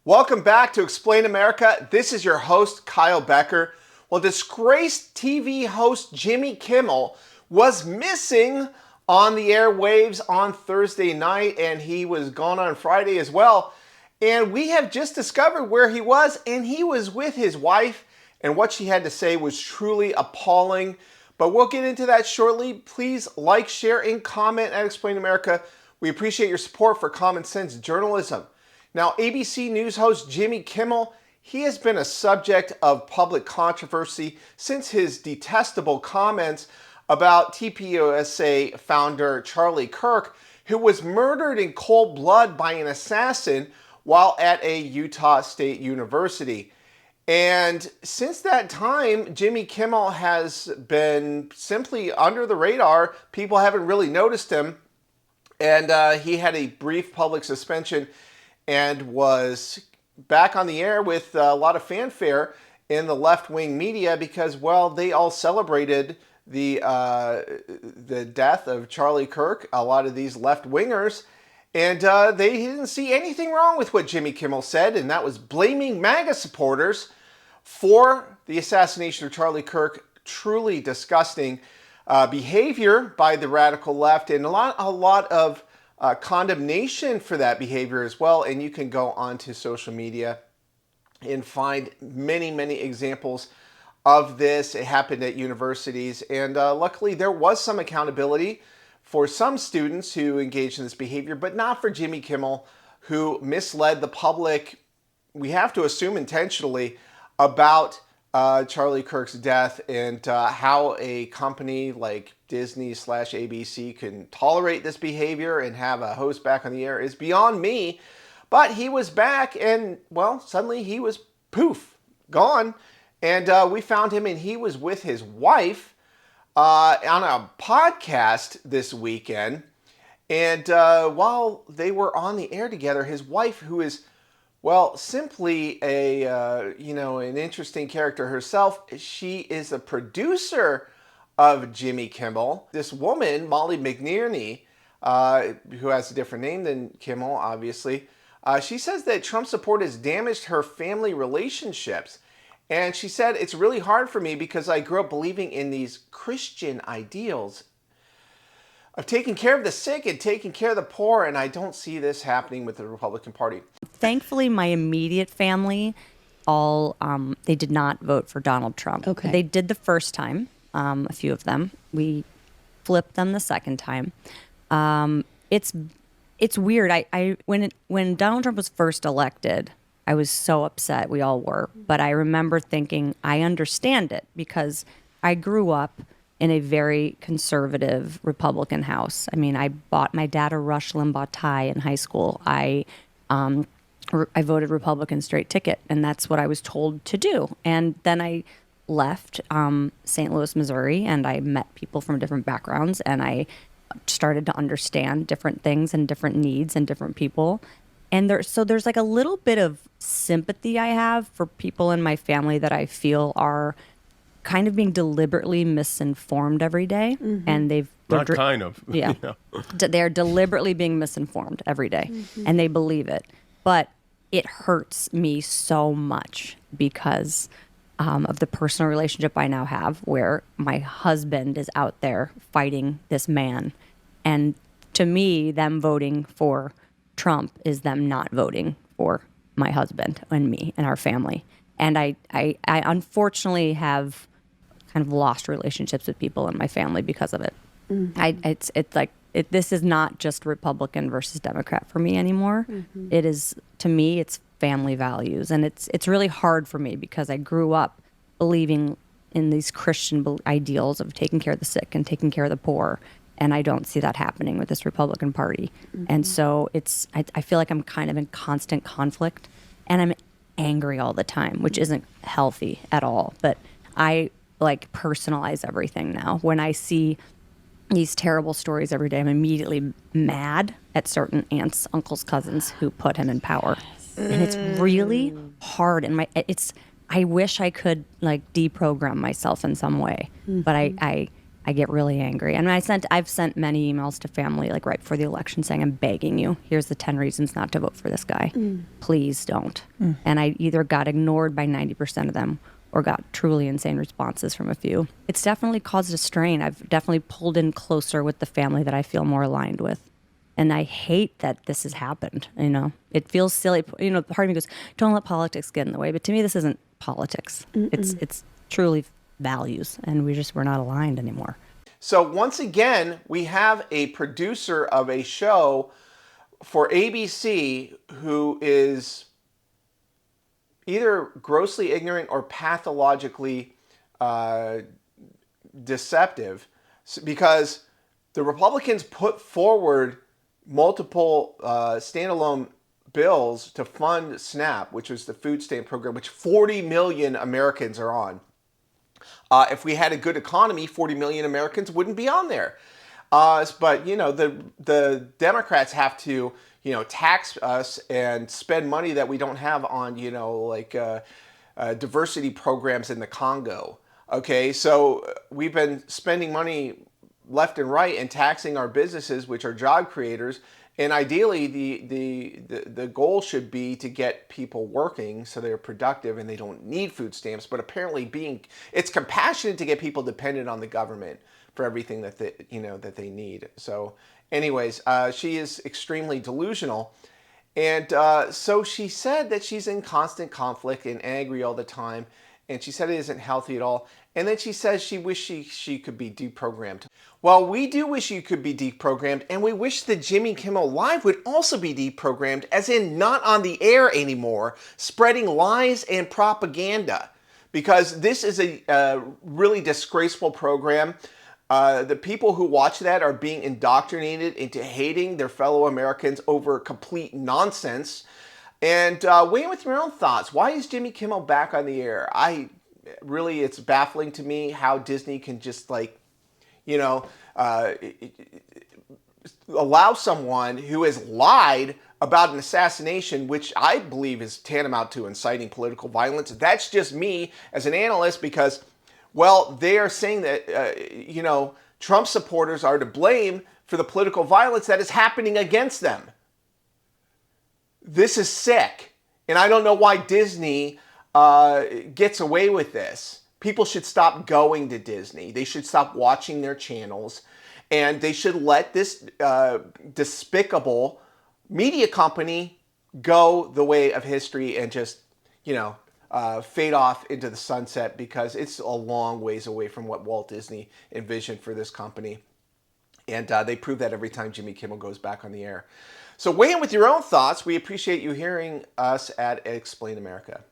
Welcome back to Explain America. This is your host, Kyle Becker. Well, disgraced TV host Jimmy Kimmel was missing on the airwaves on Thursday night, and he was gone on Friday as well. And we have just discovered where he was, and he was with his wife, and what she had to say was truly appalling. But we'll get into that shortly. Please like, share, and comment at Explain America. We appreciate your support for common sense journalism. Now, ABC News host Jimmy Kimmel, he has been a subject of public controversy since his detestable comments about TPUSA founder Charlie Kirk, who was murdered in cold blood by an assassin while at a Utah State University. And since that time, Jimmy Kimmel has been simply under the radar. People haven't really noticed him. And he had a brief public suspension and was back on the air with a lot of fanfare in the left-wing media because, well, they all celebrated the death of Charlie Kirk, a lot of these left-wingers, and they didn't see anything wrong with what Jimmy Kimmel said, and that was blaming MAGA supporters for the assassination of Charlie Kirk. Truly disgusting behavior by the radical left, and a lot of condemnation for that behavior as well. And you can go onto social media and find many, many examples of this. It happened at universities, and luckily there was some accountability for some students who engaged in this behavior, but not for Jimmy Kimmel, who misled the public, we have to assume intentionally, about Charlie Kirk's death, and how a company like Disney/ABC can tolerate this behavior and have a host back on the air is beyond me. But he was back, and well, suddenly he was poof, gone. And we found him, and he was with his wife on a podcast this weekend. And while they were on the air together, his wife, who is, well, simply an interesting character herself. She is a producer of Jimmy Kimmel. This woman, Molly McNearney, who has a different name than Kimmel, obviously, she says that Trump support has damaged her family relationships. And she said, it's really hard for me because I grew up believing in these Christian ideals of taking care of the sick and taking care of the poor, and I don't see this happening with the Republican Party. Thankfully, my immediate family, they did not vote for Donald Trump. Okay. They did the first time, a few of them. We flipped them the second time. It's weird. When Donald Trump was first elected, I was so upset. We all were. But I remember thinking, I understand it because I grew up in a very conservative Republican house. I mean, I bought my dad a Rush Limbaugh tie in high school. I voted Republican straight ticket, and that's what I was told to do. And then I left St. Louis, Missouri, and I met people from different backgrounds, and I started to understand different things and different needs and different people. And there's like a little bit of sympathy I have for people in my family that I feel are kind of being deliberately misinformed every day. Mm-hmm. And Yeah. They're deliberately being misinformed every day, and they believe it. But it hurts me so much because of the personal relationship I now have, where my husband is out there fighting this man. And to me, them voting for Trump is them not voting for my husband and me and our family. And I unfortunately have kind of lost relationships with people in my family because of it. Mm-hmm. This is not just Republican versus Democrat for me anymore. Mm-hmm. It is, to me, it's family values. And it's really hard for me because I grew up believing in these Christian ideals of taking care of the sick and taking care of the poor. And I don't see that happening with this Republican Party. Mm-hmm. And so I feel like I'm kind of in constant conflict, and I'm angry all the time, which isn't healthy at all. But I personalize everything now. When I see these terrible stories every day, I'm immediately mad at certain aunts, uncles, cousins who put him in power. And it's really hard. And I wish I could deprogram myself in some way, but I get really angry. And I've sent many emails to family, like right before the election, saying, I'm begging you, here's the 10 reasons not to vote for this guy. Please don't. And I either got ignored by 90% of them or got truly insane responses from a few. It's definitely caused a strain. I've definitely pulled in closer with the family that I feel more aligned with. And I hate that this has happened. It feels silly. Part of me goes, don't let politics get in the way. But to me, this isn't politics. It's truly values, and we're not aligned anymore. So once again, we have a producer of a show for ABC who is either grossly ignorant or pathologically deceptive, because the Republicans put forward multiple standalone bills to fund SNAP, which was the food stamp program, which 40 million Americans are on. If we had a good economy, 40 million Americans wouldn't be on there. But the Democrats have to tax us and spend money that we don't have on diversity programs in the Congo. Okay, so we've been spending money left and right and taxing our businesses, which are job creators. And ideally, the goal should be to get people working so they're productive and they don't need food stamps. But apparently, it's compassionate to get people dependent on the government for everything that they need. So, anyways, she is extremely delusional, and so she said that she's in constant conflict and angry all the time, and she said it isn't healthy at all. And then she says she wishes she could be deprogrammed. Well, we do wish you could be deprogrammed, and we wish the Jimmy Kimmel Live would also be deprogrammed, as in not on the air anymore, spreading lies and propaganda. Because this is a really disgraceful program. The people who watch that are being indoctrinated into hating their fellow Americans over complete nonsense. And weigh in with your own thoughts. Why is Jimmy Kimmel back on the air? It's baffling to me how Disney can just allow someone who has lied about an assassination, which I believe is tantamount to inciting political violence. That's just me as an analyst, because, well, they are saying that, Trump supporters are to blame for the political violence that is happening against them. This is sick. And I don't know why Disney gets away with this. People should stop going to Disney. They should stop watching their channels. And they should let this despicable media company go the way of history and just, fade off into the sunset, because it's a long ways away from what Walt Disney envisioned for this company. And they prove that every time Jimmy Kimmel goes back on the air. So weigh in with your own thoughts. We appreciate you hearing us at Explain America.